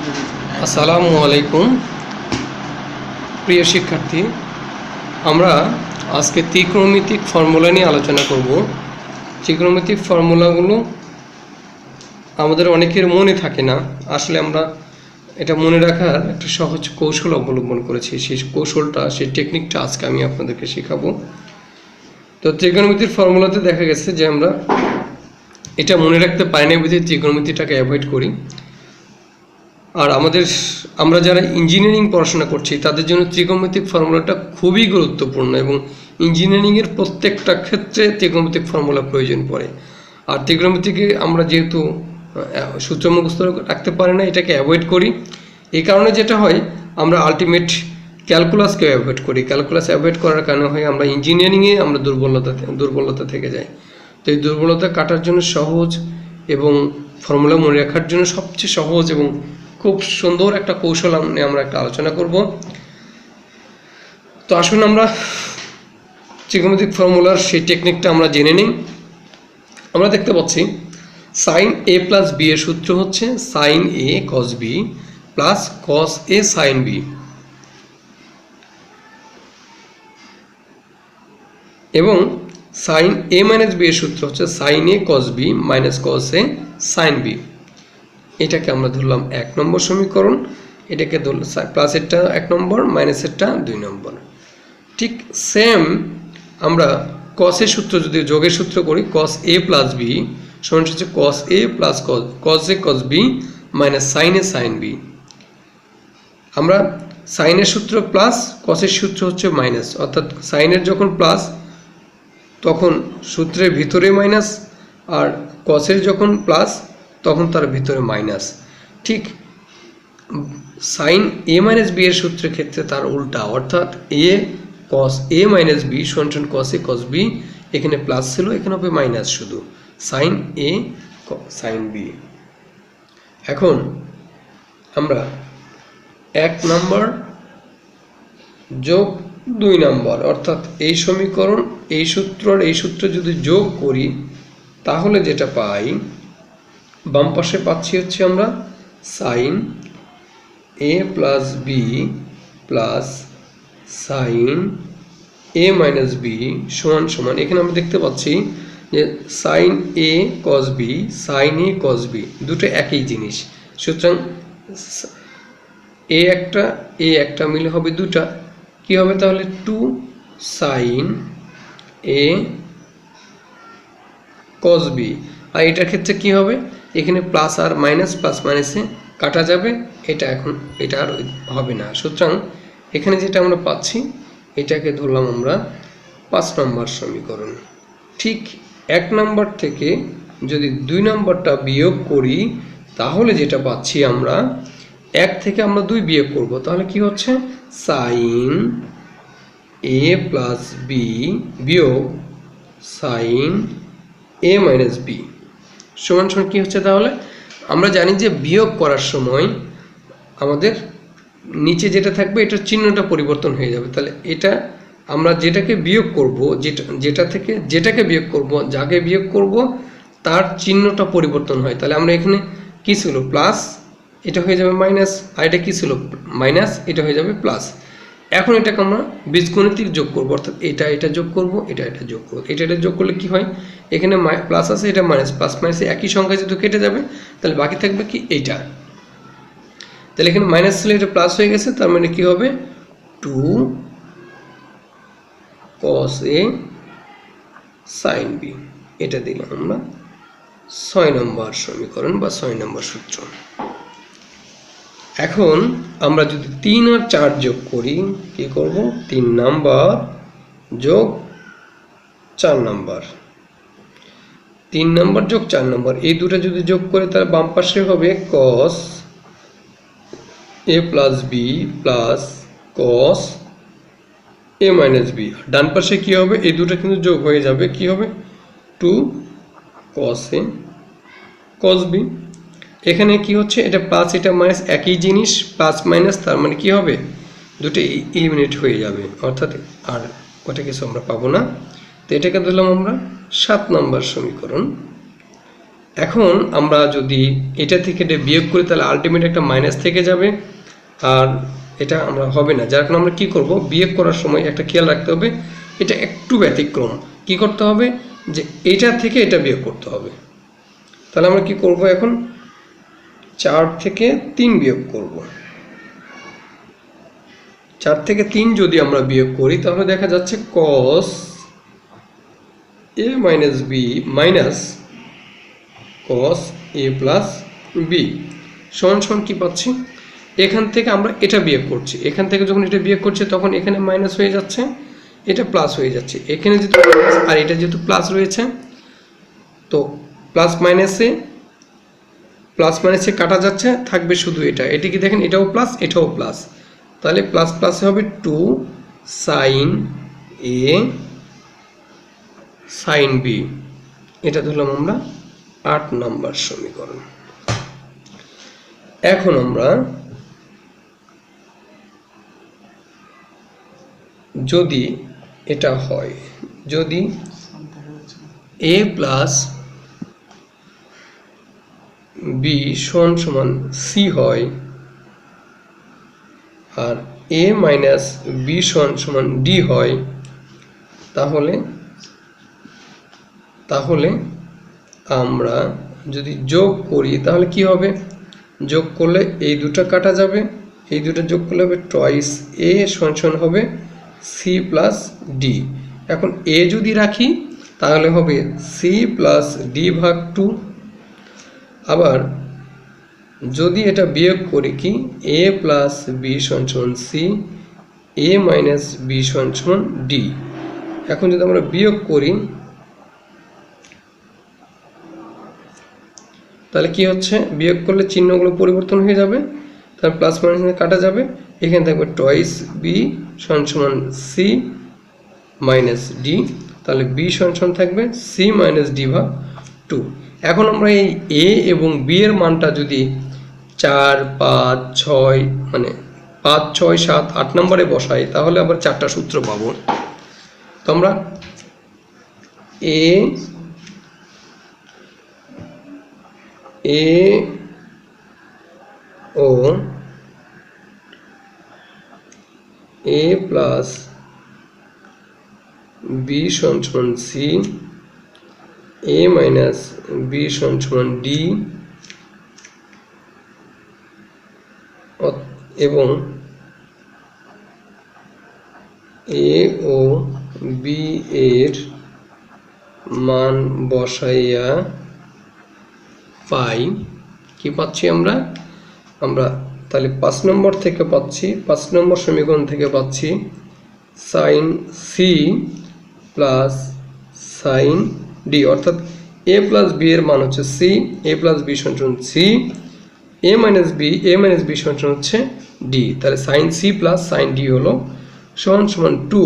আসসালামু আলাইকুম প্রিয় শিক্ষার্থী, আমরা আজকে ত্রিকোণমিতিক ফর্মুলা নিয়ে আলোচনা করব। ত্রিকোণমিতিক ফর্মুলাগুলো আমাদের অনেকের মনে থাকে না। আসলে আমরা এটা মনে রাখার একটা সহজ কৌশল অবলম্বন করেছি। সেই টেকনিকটা আজকে আমি আপনাদেরকে শেখাবো। তো ত্রিকোণমিতির ফর্মুলাতে দেখা গেছে যে আমরা এটা মনে রাখতে পারি না, বিধে ত্রিকোণমিতিটাকে অ্যাভয়েড করি। আর আমরা যারা ইঞ্জিনিয়ারিং পড়াশোনা করছি তাদের জন্য ত্রিকোণমিতিক ফর্মুলাটা খুবই গুরুত্বপূর্ণ, এবং ইঞ্জিনিয়ারিংয়ের প্রত্যেকটা ক্ষেত্রে ত্রিকোণমিতিক ফর্মুলা প্রয়োজন পড়ে। আর ত্রিকোণমিতিকে আমরা যেহেতু সূত্র মুখস্থ রাখতে পারি না, এটাকে অ্যাভয়েড করি। এই কারণে যেটা হয়, আমরা আলটিমেট ক্যালকুলাসকে অ্যাভয়েড করি। ক্যালকুলাস অ্যাভয়েড করার কারণে হয় আমরা ইঞ্জিনিয়ারিংয়ে আমরা দুর্বলতা থেকে যাই। তো এই দুর্বলতা কাটার জন্য সহজ এবং ফর্মুলা মনে রাখার জন্য সবচেয়ে সহজ এবং খুব সুন্দর একটা কৌশল নিয়ে আমরা একটা আলোচনা করব। তো আসুন আমরা ত্রিকোণমিতিক ফর্মুলার সেই টেকনিকটা আমরা জেনে নিই। আমরা দেখতে পাচ্ছি সাইন এ প্লাস বি এর সূত্র হচ্ছে সাইন এ কস বি প্লাস কস এ সাইন বি, এবং সাইন এ মাইনাস বি এর সূত্র হচ্ছে সাইন এ কস বি মাইনাস কস এ সাইন বি। এটাকে আমরা ধরলাম 1 নম্বর সমীকরণ, এটাকে ধরলাম প্লাসেরটা 1 নম্বর, মাইনাসেরটা 2 নম্বর। ঠিক সেম আমরা কসের সূত্র যদি যোগের সূত্র করি, কস এ প্লাস বি সমান হচ্ছে কস এ প্লাস কস এ কস বি মাইনাস সাইন এ সাইন বি। আমরা সাইনের সূত্র প্লাস, কসের সূত্র হচ্ছে মাইনাস, অর্থাৎ সাইনের যখন প্লাস তখন সূত্রের ভিতরে মাইনাস, আর কসের যখন প্লাস তখন তার ভিতরে মাইনাস। ঠিক সাইন এ মাইনাস বি এর সূত্রের ক্ষেত্রে তার উল্টা, অর্থাৎ এ কস এ মাইনাস বি সমান কস এ কস বি। এখানে প্লাস ছিল, এখানে হবে মাইনাস, শুধু সাইন এ সাইন বি। এখন আমরা 1 নম্বর যোগ 2 নম্বর, অর্থাৎ এই সমীকরণ এই সূত্র যদি যোগ করি তাহলে যেটা পাই, বাম পাশে পাচ্ছি হচ্ছে আমরা সাইন এ প্লাস বি প্লাস সাইন এ মাইনাস বি সমান সমান, এখানে আমরা দেখতে পাচ্ছি যে সাইন এ কস বি সাইন এ কস বি দুটো একই জিনিস। সুতরাং এ একটা মিলে হবে দুটা, কি হবে তাহলে 2 সাইন এ কস বি। আর এটার ক্ষেত্রে কি হবে, এখানে প্লাস আর মাইনাস, প্লাস মাইনাসে কাটা যাবে, এটা আর হবে না। সুতরাং এখানে যেটা আমরা পাচ্ছি এটাকে ধরলাম আমরা 5 নম্বর সমীকরণ। ঠিক 1 নম্বর থেকে যদি 2 নম্বরটা বিয়োগ করি তাহলে যেটা পাচ্ছি, আমরা 1 থেকে আমরা 2 বিয়োগ করব, তাহলে কি হচ্ছে সাইন এ প্লাস বি বিয়োগ সাইন এ মাইনাস বি সমান সমান কি হচ্ছে, তাহলে আমরা জানি যে বিয়োগ করার সময় আমাদের নিচে যেটা থাকবে এটার চিহ্নটা পরিবর্তন হয়ে যাবে। তাহলে এটা আমরা যেটাকে বিয়োগ করব, যেটাকে বিয়োগ করব, যাকে বিয়োগ করব তার চিহ্নটা পরিবর্তন হয়। তাহলে আমরা এখানে কি ছিল প্লাস, এটা হয়ে যাবে মাইনাস, আর এটা কি ছিল মাইনাস, এটা হয়ে যাবে প্লাস। এখন এটাকে আমরা বীজগণিতিক যোগ করব, অর্থাৎ এটা যোগ করব, এটা যোগ করব। এটা যোগ করলে কি হয়, এখানে প্লাস আছে, এটা মাইনাস, প্লাস মাইনাসে একই সংখ্যা যেহেতু কেটে যাবে, তাহলে বাকি থাকবে কি এইটা। তাহলে এখানে মাইনাস ছিল, এটা প্লাস হয়ে গেছে, তার মানে কি হবে 2 cos a sin b। এটা দিলাম আমরা 6 নম্বর সমীকরণ বা 6 নম্বর সূত্র। এখন আমরা যদি 3 আর 4 যোগ করি, কি করব, 3 নম্বর যোগ 4 নম্বর, 3 নম্বর যোগ 4 নম্বর, এই দুটো যদি যোগ করে তার বাম পাশে হবে cos a plus B plus cos a minus B. ডান পাশে কি হবে, এই দুটো কিন্তু যোগ হয়ে যাবে, কি হবে 2 cos a cos b। এখানে কি হচ্ছে, এটা প্লাস এটা মাইনাস একই জিনিস, প্লাস মাইনাস, তার মানে কি হবে দুটো এলিমিনেট হয়ে যাবে, অর্থাৎ আর ওটা কিছু আমরা পাবো না। তো এটাকে ধরলাম আমরা 7 নম্বর সমীকরণ। এখন আমরা যদি এটা থেকে এটা বিয়োগ করি তাহলে আলটিমেট একটা মাইনাস থেকে যাবে, আর এটা আমরা হবে না। যার কারণে আমরা কি করব, বিয়োগ করার সময় একটা খেয়াল রাখতে হবে, এটা একটু ব্যতিক্রম। কি করতে হবে, যে এটা থেকে এটা বিয়োগ করতে হবে। তাহলে আমরা কি করব, এখন 4 থেকে 3 বিয়োগ করব। 4 থেকে 3 যদি আমরা বিয়োগ করি তাহলে দেখা যাচ্ছে cos a minus b minus cos a plus b সমান সমান কি পাচ্ছি, এখান থেকে আমরা এটা বিয়োগ করছি, এখান থেকে যখন এটা বিয়োগ করছি তখন এখানে মাইনাস হয়ে যাচ্ছে, এটা প্লাস হয়ে যাচ্ছে, এখানে যেহেতু আর এটা যেহেতু প্লাস রয়েছে, তো প্লাস মাইনাসে কাটা যাচ্ছে, থাকবে শুধু এটা। এটি কি দেখেন, এটাও প্লাস এটাও প্লাস, তাহলে প্লাস প্লাসে হবে 2 sin a sin b। এটা ধরলাম আমরা 8 নম্বর সমীকরণ। এখন আমরা যদি এটা হয়, যদি a প্লাস b সমান c হয় আর a মাইনাস b সমান d হয়, তাহলে আমরা যদি যোগ করি তাহলে কি হবে, যোগ করলে এই দুটো কাটা যাবে, এই দুটো যোগ করলে হবে টয়েস a সমান হবে c প্লাস d। এখন a যদি রাখি তাহলে হবে c প্লাস d ভাগ 2। আবার যদি এটা বিয়োগ করি কি a প্লাস b সমান c, a মাইনাস b সমান d। এখন যদি আমরা বিয়োগ করি তাহলে কি হচ্ছে, বিয়োগ করলে চিহ্নগুলো পরিবর্তন হয়ে যাবে, তাহলে প্লাস মাইনাস কাটা যাবে, এখানে থাকবে টয়েস বি সমান সি মাইনাস ডি, তাহলে বি সমান থাকবে সি মাইনাস ডি ভাগ 2। এখন আমরা এই এ এবং বি এর মানটা যদি 4, 5, 6 মানে 5, 6, 7, 8 নম্বরে বসাই তাহলে আবার 4টা সূত্র পাবো। তো আমরা ও a প্লাস b সমান c, a মাইনাস b সমান d এবং a ও b এর মান বসাইয়া পাই, কি পাচ্ছি আমরা তাহলে 5 নম্বর থেকে পাচ্ছি, 5 নম্বর সমীকরণ থেকে পাচ্ছি sine C plus sine D, অর্থাৎ এ প্লাস বি এর মান হচ্ছে সি, এ প্লাস বি সমান সি, এ মাইনাস বি সমান হচ্ছে ডি। তাহলে sine C plus sine D হলো সমান 2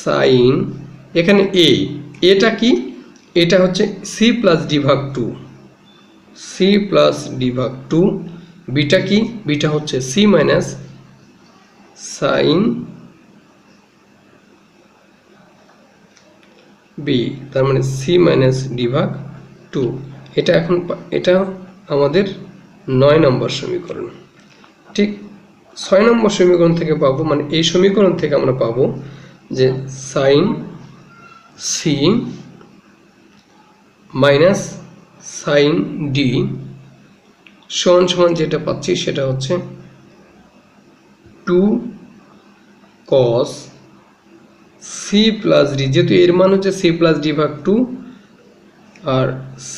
সাইন, এখানে এটা কি, এটা হচ্ছে সি প্লাস ডি ভাগ 2, সি প্লাস ডি ভাগ 2। বিটা কি, বিটা হচ্ছে সি মাইনাস সাইন বি, তার মানে সি মাইনাস ডি ভাগ 2। এটা এখন এটা আমাদের 9 নম্বর সমীকরণ। ঠিক 6 নম্বর সমীকরণ থেকে পাবো, মানে এই সমীকরণ থেকে আমরা পাবো যে sine C minus sine D সমান যেটা পাচ্ছি সেটা হচ্ছে 2 cos সি প্লাস ডি, যেহেতু এর মান হচ্ছে সি প্লাস ডি ভাগ 2, আর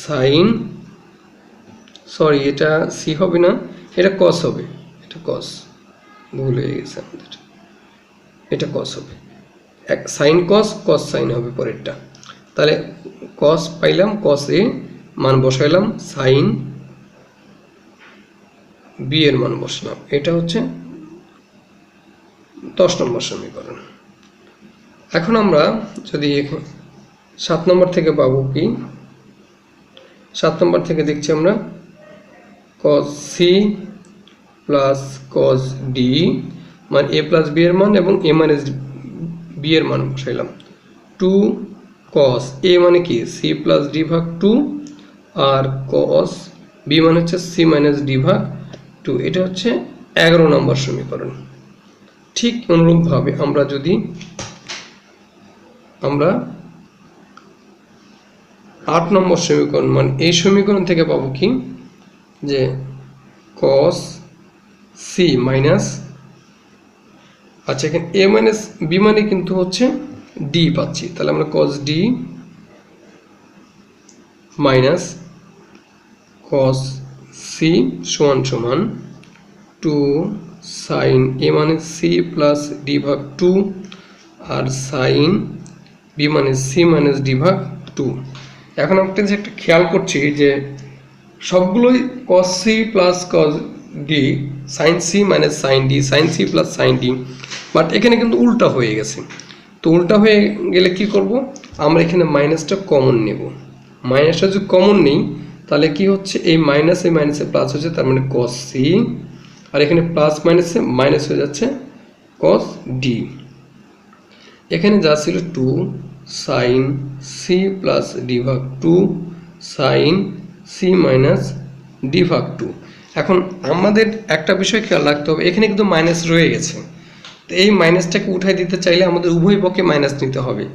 সাইন সরি এটা সি হবে না, এটা কস হবে, এটা কস ভুল হয়ে গেছে আমাদের, এটা কস হবে, এক সাইন কস কস সাইন হবে পরেরটা। তাহলে কস পাইলাম, কস এ মান বসাইলাম, সাইন বি এর মান বসালাম, এটা হচ্ছে 10 নম্বর সমীকরণ। এখন আমরা যদি 7 নম্বর থেকে পাবো কি, 7 নম্বর থেকে দেখছি আমরা cos C plus cos D মানে এ প্লাস বি এর মান এবং এ মাইনাস বি এর মান বসাইলাম, 2 cos এ মানে কি সি প্লাস ডি ভাগ 2, আর cos b মানে হচ্ছে c মাইনাস d ভাগ 2, এটা হচ্ছে 11 নম্বর সমীকরণ। ঠিক অনুরূপভাবে আমরা যদি 8 নম্বর সমীকরণ, মানে এই সমীকরণ থেকে পাবো কি যে cos c মাইনাস, আচ্ছা এখানে a মাইনাস b মানে কিন্তু হচ্ছে d পাচ্ছি, তাহলে আমরা cos d minus cos c সমান সমান 2 sin a মানে c প্লাস d ভাগ 2 আর sin b মানে c মাইনাস d ভাগ 2। এখন আমরা একটা খেয়াল করছি যে সবগুলোই cos c plus cos d, sin c minus sin d, sin c plus sin d, but এখানে কিন্তু উল্টা হয়ে গেছে। তো উল্টা হয়ে গেলে কি করব, আমরা এখানে মাইনাসটা কমন নেব। মাইনাসটা যদি কমন নেই তাহলে কি হচ্ছে, এই মাইনাসে প্লাস হচ্ছে, তার মানে cos c, আর এখানে প্লাস মাইনাসে মাইনাস হয়ে যাচ্ছে cos d। এখানে যা ছিল 2 sin c প্লাস d ভাগ 2 sin c মাইনাস d ভাগ 2। এখন আমাদের একটা বিষয় খেয়াল রাখতে হবে, এখানে কিন্তু মাইনাস রয়ে গেছে, তো এই মাইনাসটাকে উঠাই দিতে চাইলে আমাদের উভয় পক্ষে মাইনাস নিতে হবে।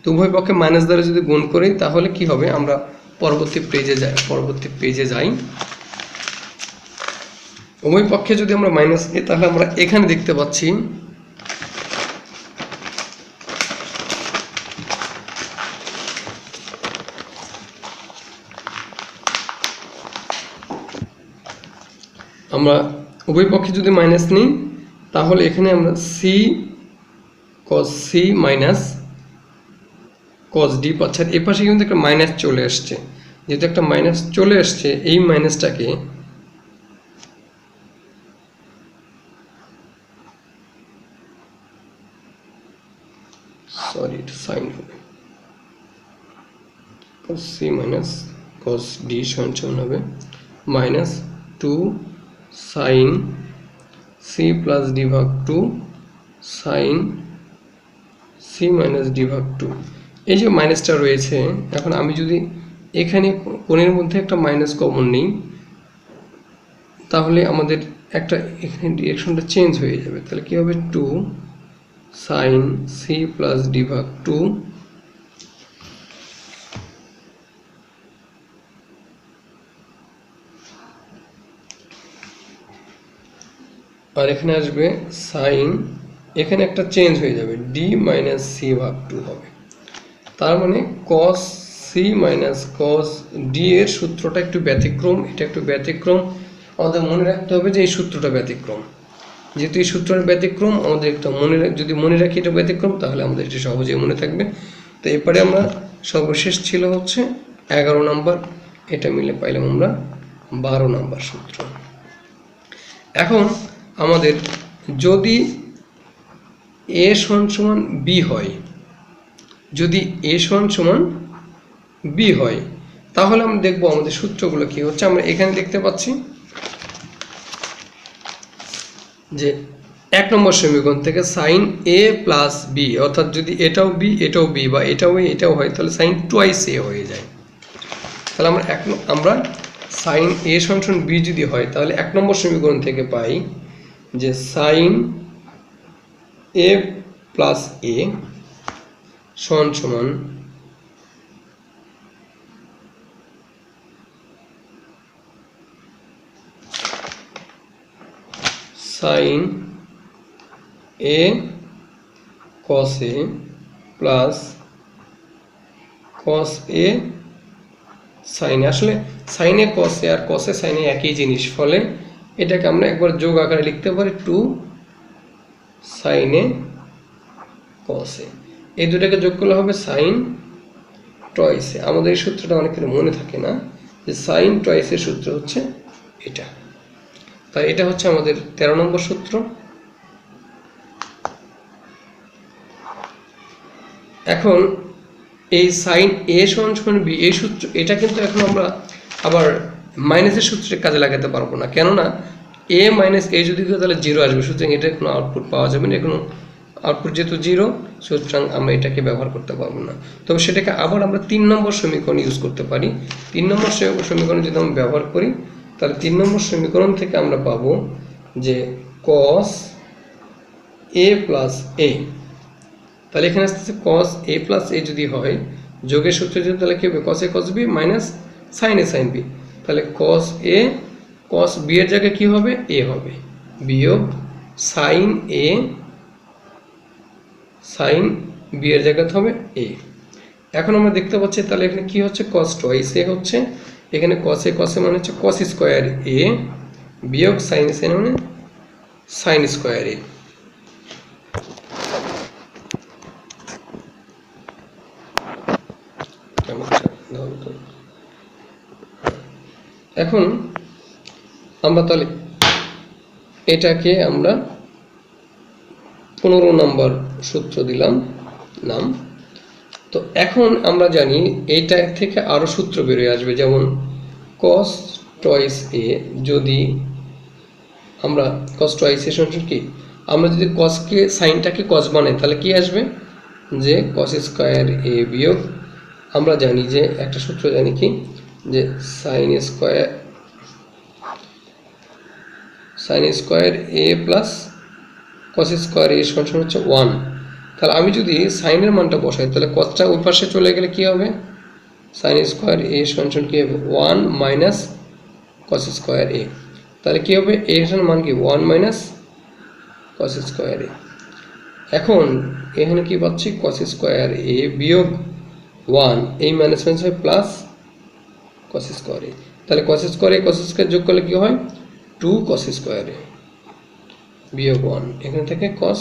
তো উভয় পক্ষে মাইনাস দ্বারা যদি গুণ করি তাহলে কি হবে, আমরা পরবর্তী পেজে যাই। উভয় পক্ষে যদি আমরা মাইনাস নিই তাহলে আমরা এখানে দেখতে পাচ্ছি আমরা উভয় পক্ষে যদি মাইনাস নিই তাহলে এখানে আমরা c cos c minus cos d পাচ্ছি। আর এপাশে কিন্তু একটা মাইনাস চলে আসছে, যেহেতু একটা মাইনাস চলে আসছে এই মাইনাসটাকে সাইন হবে, cos c minus cos d সমান হবে minus 2 sin c plus d ভাগ 2 sin c মাইনাস d ভাগ 2। এই যে মাইনাসটা রয়েছে, এখন আমি যদি এখানে কোণের মধ্যে একটা মাইনাস কমন নিই তাহলে আমাদের একটা এখানে ডিরেকশনটা চেঞ্জ হয়ে যাবে। তাহলে কি হবে, 2 sin c প্লাস d ভাগ 2 আর এখানে আসবে সাইন, এখানে একটা চেঞ্জ হয়ে যাবে, d মাইনাস c ভাগ 2 হবে। তার মানে cos c minus cos d এর সূত্রটা একটু ব্যতিক্রম, এটা একটু ব্যতিক্রম, আমাদের মনে রাখতে হবে যে এই সূত্রটা ব্যতিক্রম। যেহেতু এই সূত্রটা ব্যতিক্রম, আমাদের একটা যদি মনে রাখি এটা ব্যতিক্রম তাহলে আমাদের এটা সহজেই মনে থাকবে। তো এরপরে আমরা সর্বশেষ ছিল হচ্ছে 11 নম্বর, এটা মিলে পাইলাম আমরা 12 নম্বর সূত্র। এখন আমাদের যদি a সমান b হয়, যদি a সমান b হয় তাহলে আমরা দেখব আমাদের সূত্রগুলো কি হচ্ছে। আমরা এখানে দেখতে পাচ্ছি যে 1 নম্বর সমীকরণ থেকে sin a প্লাস b, অর্থাৎ যদি এটাও b এটাও b বা এটাও a এটাও হয় তাহলে sin টুয়াইস a হয়ে যায়। তাহলে আমরা sin a সমান b যদি হয় তাহলে 1 নম্বর সমীকরণ থেকে পাই যে sin a প্লাস a সমান sin a cos a plus cos a sin a। আসলে sin a cos a আর cos a sin a একই জিনিস, ফলে এটাকে আমরা একবার যোগ আকারে লিখতে পারি 2 sin a cos a। এই দুটাকে যোগ করলে হবে sin টয়েস a। আমাদের এই সূত্রটা অনেকের মনে থাকে না যে sin টয়েস এর সূত্র হচ্ছে এটা। তাই এটা হচ্ছে আমাদের 13 নম্বর সূত্র। এখন এই sin a সমান b এই সূত্র, এটা কিন্তু এখন আমরা আবার মাইনাসের সূত্রে কাজে লাগাতে পারবো না, কেননা a মাইনাস a যদি হয় তাহলে 0 আসবে, সুতরাং এটা কোনো আউটপুট পাওয়া যাবে না, কোনো আউটপুট যেহেতু 0, সুতরাং আমরা এটাকে ব্যবহার করতে পারবো না। তবে সেটাকে আবার আমরা 3 নম্বর সমীকরণ ইউজ করতে পারি। 3 নম্বর সমীকরণ যদি আমরা ব্যবহার করি, তাহলে 3 নম্বর সমীকরণ থেকে আমরা পাবো যে cos a প্লাস a, তাহলে এখানে আসতেছে cos a প্লাস a যদি হয়, যোগের সূত্র যদি, তাহলে কি হবে cos a cos b minus sin a sin b, তাহলে cos a cos b এর জায়গায় কি হবে, a হবে, বিয়োগ sin a sin b এর জায়গায় হবে a। এখন আমরা দেখতে পাচ্ছি তাহলে এখানে কি হচ্ছে, cos twice a হচ্ছে, এখানে cos a cos a মানে হচ্ছে cos স্কয়ার a বিয়োগ sin a sin মানে sin স্কয়ার a। এখন আমরা তাহলে এটাকে আমরা 15 নম্বর সূত্র দিলাম নাম। তো এখন আমরা জানি এইটা থেকে আরো সূত্র বেরিয়ে আসবে, যেমন cos twice a, যদি আমরা cos twice a সমান কি, আমরা যদি cos কে সাইনটাকে cos বানাই তাহলে কি আসবে, যে cos স্কয়ার a বিয়োগ, আমরা জানি যে একটা সূত্র জানি কি, যে sin square a plus cos square a সমান হচ্ছে 1। তাহলে আমি যদি সাইনের মানটা বসাই, তাহলে cosটা ওই পাশে চলে গেলে কি হবে, sin স্কয়ার a সমান কি হবে 1 মাইনাস cos স্কয়ার a, তাহলে কি হবে a এর মান কি 1 মাইনাস cos স্কয়ার a। এখন এখানে কি পাচ্ছি, cos স্কয়ার a বিয়োগ 1, এই মাইনাস মাইনাস হয় প্লাস cos স্কয়ার a, তাহলে cos square a cos square যোগ করলে কি হয় 2 cos স্কয়ার a বিয়োগ 1, এখান থেকে cos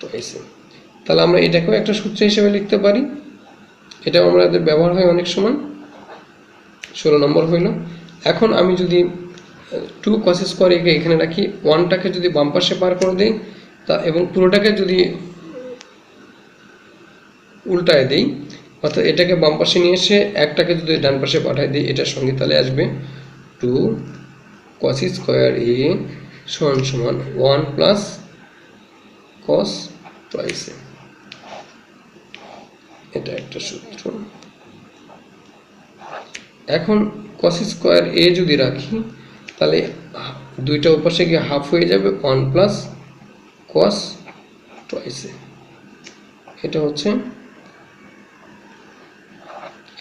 twice a। তাহলে আমরা এটাকেও একটা সূত্র হিসেবে লিখতে পারি, এটাও আমাদের ব্যবহার হয় অনেক সময়। 16 নম্বর হইল। এখন আমি যদি 2 cos স্কয়ার a কে এখানে রাখি, 1টাকে যদি বাম পাশে পার করে দেই, তা এবং পুরোটাকে যদি উল্টায় দেই, অর্থাৎ এটাকে বাম পাশে নিয়ে এসে একটাকে যদি ডান পাশে পাঠাই দিই এটার সঙ্গে, তাহলে আসবে 2 cos স্কয়ার a সমান 1 প্লাস cos twice a, এটা একটা সূত্র। এখন cos স্কয়ার a যদি রাখি, তাহলে দুইটা উপাশে গিয়ে হাফ হয়ে যাবে 1 প্লাস cos twice a, এটা হচ্ছে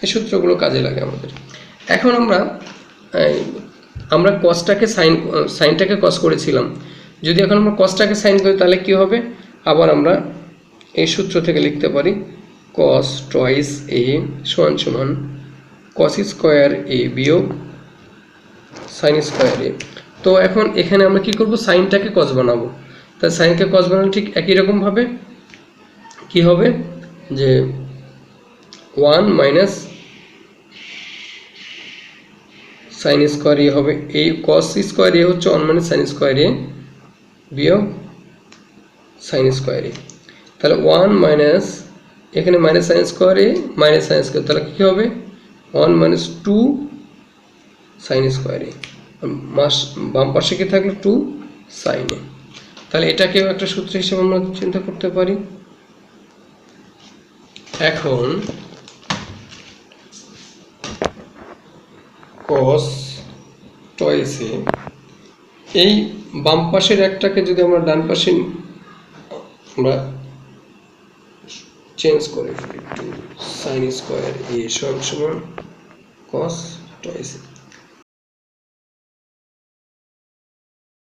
এই সূত্রগুলো কাজে লাগে আমাদের। এখন আমরা cosটাকে সাইনটাকে cos করেছিলাম, যদি এখন আমরা cosটাকে সাইন করি তাহলে কি হবে, আবার আমরা এই সূত্র থেকে লিখতে পারি cos twice a সমান cos স্কয়ার a বিয়োগ sin স্কয়ার a। তো এখন এখানে আমরা কি করব, সাইনটাকে cos বানাবো, তাই সাইনকে cos বানালে ঠিক একই রকম ভাবে কি হবে, যে 1 মাইনাস sin স্কয়ার a হবে, এই cos স্কয়ার a হচ্ছে 1 মাইনাস sin স্কয়ার a বিয়োগ sin স্কয়ার a, তাহলে 1 মাইনাস এখানে minus sin square a minus sin square, তাহলে কি হবে 1 মাইনাস 2 sin স্কয়ার a, বাম পাশে কি থাকলো 2 sin a। তাহলে এটাকেও একটা সূত্র হিসেবে আমরা চিন্তা করতে পারি। এখন cos twice a, এই বাম পাশের একটাকে যদি আমরা ডান পাশে আমরা চেঞ্জ করে ফেলি, sin স্কয়ার a সমান cos twice a।